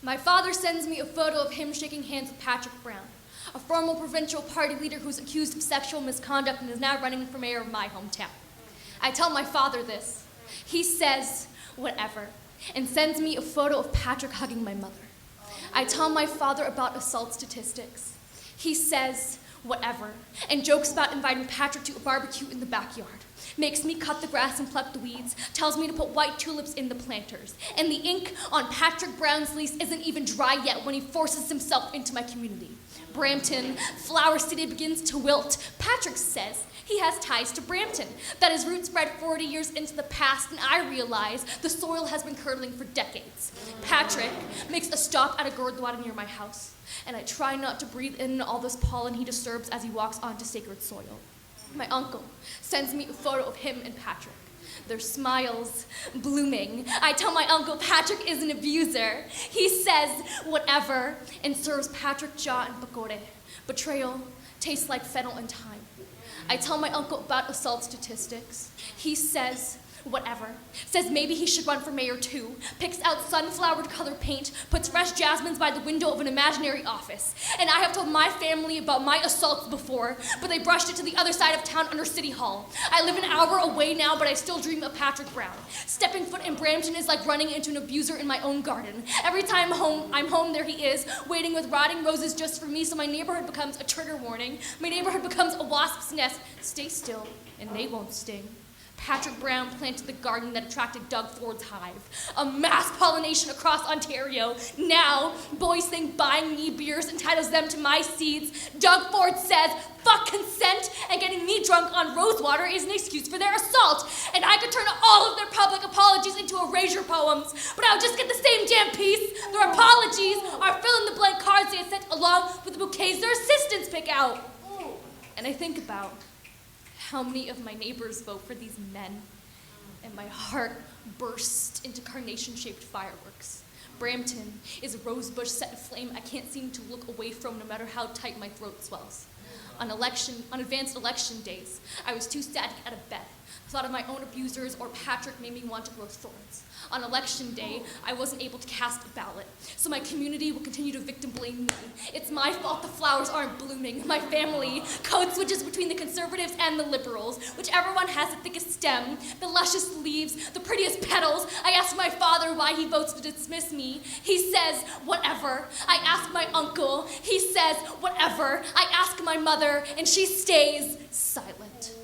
My father sends me a photo of him shaking hands with Patrick Brown, a former provincial party leader who's accused of sexual misconduct and is now running for mayor of my hometown. I tell my father this. He says, whatever, and sends me a photo of Patrick hugging my mother. I tell my father about assault statistics. He says, whatever, and jokes about inviting Patrick to a barbecue in the backyard. Makes me cut the grass and pluck the weeds, tells me to put white tulips in the planters. And the ink on Patrick Brown's lease isn't even dry yet when he forces himself into my community. Brampton, Flower City begins to wilt. Patrick says he has ties to Brampton, that his roots spread 40 years into the past, and I realize the soil has been curdling for decades. Patrick makes a stop at a gurdwara near my house, and I try not to breathe in all this pollen he disturbs as he walks onto sacred soil. My uncle sends me a photo of him and Patrick. Their smiles blooming. I tell my uncle Patrick is an abuser. He says whatever and serves Patrick jaw and pakore. Betrayal tastes like fennel and thyme. I tell my uncle about assault statistics. He says whatever. Says maybe he should run for mayor too. Picks out sunflower colored paint, puts fresh jasmines by the window of an imaginary office. And I have told my family about my assaults before, but they brushed it to the other side of town under City Hall. I live an hour away now, but I still dream of Patrick Brown. Stepping foot in Brampton is like running into an abuser in my own garden. Every time I'm home, there he is, waiting with rotting roses just for me, so my neighborhood becomes a trigger warning. My neighborhood becomes a wasp's nest. Stay still, and they won't sting. Patrick Brown planted the garden that attracted Doug Ford's hive. A mass pollination across Ontario. Now, boys think buying me beers entitles them to my seeds. Doug Ford says, fuck consent, and getting me drunk on rosewater is an excuse for their assault. And I could turn all of their public apologies into erasure poems, but I'll just get the same damn piece. Their apologies are fill-in-the-blank cards they had sent along with the bouquets their assistants pick out. And I think about how many of my neighbors vote for these men, and my heart bursts into carnation-shaped fireworks. Brampton is a rosebush set aflame I can't seem to look away from no matter how tight my throat swells. On advanced election days, I was too sad to get out of bed. The thought of my own abusers or Patrick made me want to grow thorns. On election day, I wasn't able to cast a ballot, so my community will continue to victim blame me. It's my fault the flowers aren't blooming. My family code switches between the conservatives and the liberals. Whichever one has the thickest stem, the luscious leaves, the prettiest petals. I ask my father why he votes to dismiss me. He says, whatever. I ask my uncle. He says, whatever. I ask my mother, and she stays silent.